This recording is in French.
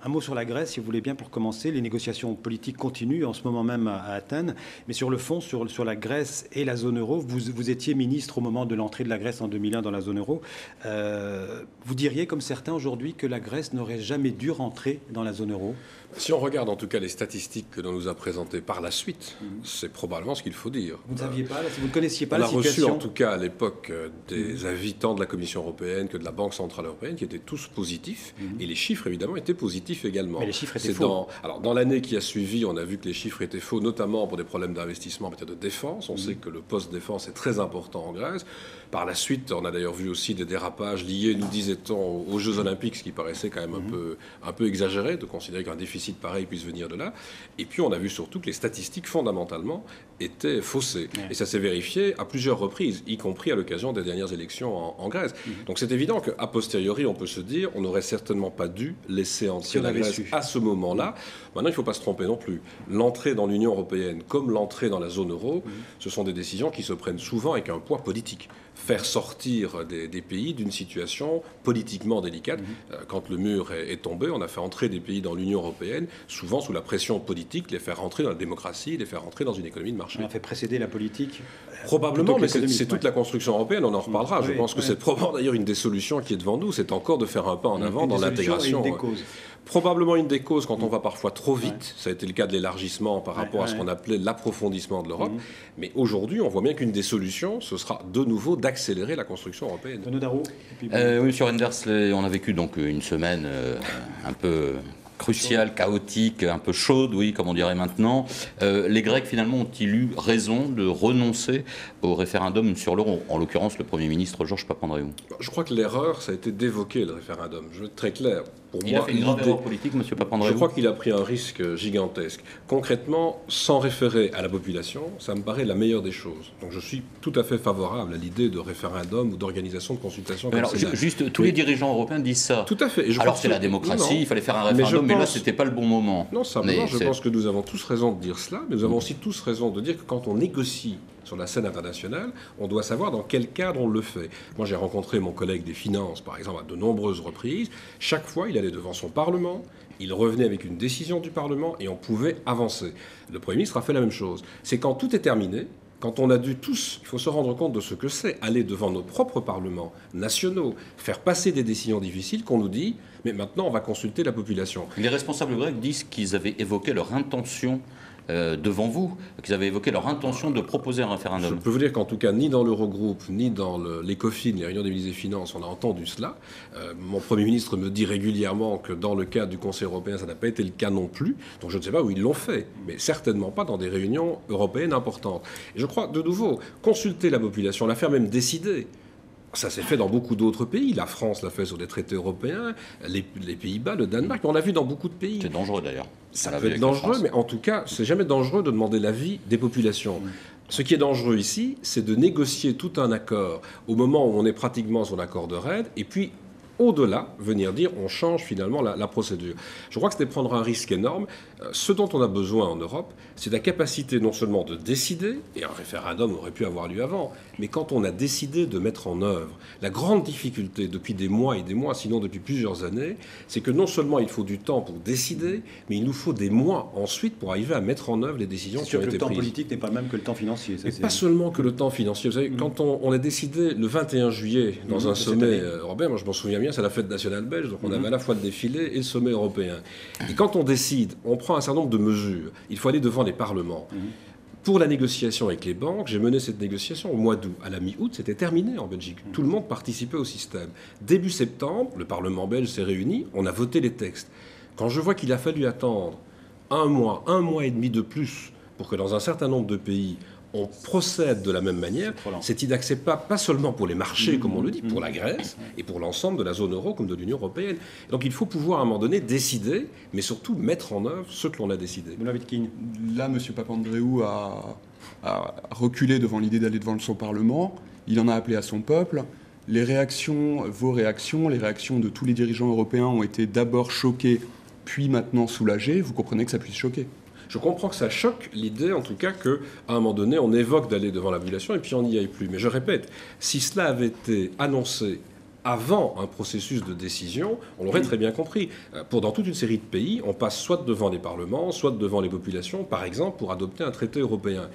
Un mot sur la Grèce, si vous voulez bien, pour commencer. Les négociations politiques continuent en ce moment même à Athènes. Mais sur le fond, sur la Grèce et la zone euro, vous étiez ministre au moment de l'entrée de la Grèce en 2001 dans la zone euro. Vous diriez, comme certains aujourd'hui, que la Grèce n'aurait jamais dû rentrer dans la zone euro? Si on regarde en tout cas les statistiques que l'on nous a présentées par la suite, c'est probablement ce qu'il faut dire. Vous ne saviez pas, vous ne connaissiez pas la situation? On a reçu en tout cas à l'époque des avis tant de la Commission européenne que de la Banque centrale européenne qui étaient tous positifs. Et les chiffres évidemment étaient positifs également. Mais les chiffres étaient faux. Dans l'année qui a suivi, on a vu que les chiffres étaient faux, notamment pour des problèmes d'investissement en matière de défense. On sait que le post-défense est très important en Grèce. Par la suite, on a d'ailleurs vu aussi des dérapages liés, nous disait-on, aux Jeux Olympiques, ce qui paraissait quand même un peu exagéré de considérer qu'un déficit pareil puisse venir de là. Et puis on a vu surtout que les statistiques fondamentalement étaient faussées. Et ça s'est vérifié à plusieurs reprises, y compris à l'occasion des dernières élections en Grèce. Donc c'est évident qu'a posteriori, on peut se dire, on n'aurait certainement pas dû laisser entrer la Grèce à ce moment-là. Maintenant, il ne faut pas se tromper non plus. L'entrée dans l'Union européenne comme l'entrée dans la zone euro, ce sont des décisions qui se prennent souvent avec un poids politique. Faire sortir des pays d'une situation politiquement délicate. Quand le mur est tombé, on a fait entrer des pays dans l'Union européenne, souvent sous la pression politique, les faire rentrer dans la démocratie, les faire rentrer dans une économie de marché. On a fait précéder la politique. Probablement, mais c'est toute la construction européenne, on en reparlera. Je pense que c'est probablement d'ailleurs une des solutions qui est devant nous, c'est encore de faire un pas en avant dans l'intégration. Probablement une des causes quand on va parfois trop vite. Ça a été le cas de l'élargissement par rapport à ce qu'on appelait l'approfondissement de l'Europe. Mais aujourd'hui, on voit bien qu'une des solutions, ce sera de nouveau d'accélérer la construction européenne. Oui, monsieur Renders, on a vécu donc une semaine un peu cruciale, chaotique, un peu chaude, oui, comme on dirait maintenant. Les Grecs, finalement, ont-ils eu raison de renoncer au référendum sur l'euro? En l'occurrence, le Premier ministre Georges Papandréou. Je crois que l'erreur, ça a été d'évoquer le référendum. Je veux être très clair. Il a fait une grave erreur politique, M. Papandréou. Je crois qu'il a pris un risque gigantesque. Concrètement, sans référer à la population, ça me paraît la meilleure des choses. Donc je suis tout à fait favorable à l'idée de référendum ou d'organisation de consultation. Alors, juste, tous les dirigeants européens disent ça. Tout à fait. Alors c'est la démocratie, il fallait faire un référendum, mais là, c'était pas le bon moment. Non, simplement, je pense que nous avons tous raison de dire cela, mais nous avons aussi tous raison de dire que quand on négocie sur la scène internationale, on doit savoir dans quel cadre on le fait. Moi, j'ai rencontré mon collègue des Finances, par exemple, à de nombreuses reprises. Chaque fois, il allait devant son Parlement, il revenait avec une décision du Parlement et on pouvait avancer. Le Premier ministre a fait la même chose. C'est quand tout est terminé, quand on a dû tous, il faut se rendre compte de ce que c'est, aller devant nos propres parlements nationaux, faire passer des décisions difficiles, qu'on nous dit, mais maintenant on va consulter la population. Les responsables grecs disent qu'ils avaient évoqué leur intention devant vous, qu'ils avaient évoqué leur intention de proposer un référendum. Je peux vous dire qu'en tout cas, ni dans l'Eurogroupe, ni dans l'ECOFIN, les réunions des ministres des Finances, on a entendu cela. Mon Premier ministre me dit régulièrement que dans le cadre du Conseil européen, ça n'a pas été le cas non plus. Donc je ne sais pas où ils l'ont fait, mais certainement pas dans des réunions européennes importantes. Et je crois, de nouveau, consulter la population, la faire même décider. Ça s'est fait dans beaucoup d'autres pays. La France l'a fait sur des traités européens, les Pays-Bas, le Danemark. On l'a vu dans beaucoup de pays. C'est dangereux d'ailleurs. Ça peut être dangereux, mais en tout cas, c'est jamais dangereux de demander l'avis des populations. Ce qui est dangereux ici, c'est de négocier tout un accord au moment où on est pratiquement sur l'accord de Rhodes, et puis au-delà, venir dire on change finalement la procédure. Je crois que c'était prendre un risque énorme. Ce dont on a besoin en Europe, c'est la capacité non seulement de décider, et un référendum aurait pu avoir lieu avant, mais quand on a décidé de mettre en œuvre, la grande difficulté depuis des mois et des mois, sinon depuis plusieurs années, c'est que non seulement il faut du temps pour décider, mais il nous faut des mois ensuite pour arriver à mettre en œuvre les décisions qui ont été prises. Le temps politique n'est pas le même que le temps financier. Et pas seulement que le temps financier. Vous savez, quand on a décidé le 21 juillet dans un sommet européen, moi je m'en souviens bien, c'est la fête nationale belge, donc on avait à la fois le défilé et le sommet européen. Et quand on décide, on prend un certain nombre de mesures. Il faut aller devant les parlements. Pour la négociation avec les banques, j'ai mené cette négociation au mois d'août. À la mi-août, c'était terminé en Belgique. Tout le monde participait au système. Début septembre, le Parlement belge s'est réuni, on a voté les textes. Quand je vois qu'il a fallu attendre un mois et demi de plus pour que dans un certain nombre de pays, on procède de la même manière, c'est inacceptable, pas seulement pour les marchés, comme on le dit, pour la Grèce et pour l'ensemble de la zone euro comme de l'Union européenne. Donc il faut pouvoir à un moment donné décider, mais surtout mettre en œuvre ce que l'on a décidé. Là, M. Papandréou a reculé devant l'idée d'aller devant son Parlement. Il en a appelé à son peuple. Les réactions, vos réactions, les réactions de tous les dirigeants européens ont été d'abord choquées, puis maintenant soulagées. Vous comprenez que ça puisse choquer. Je comprends que ça choque l'idée, en tout cas, qu'à un moment donné, on évoque d'aller devant la population et puis on n'y aille plus. Mais je répète, si cela avait été annoncé avant un processus de décision, on l'aurait très bien compris. Dans toute une série de pays, on passe soit devant les parlements, soit devant les populations, par exemple, pour adopter un traité européen.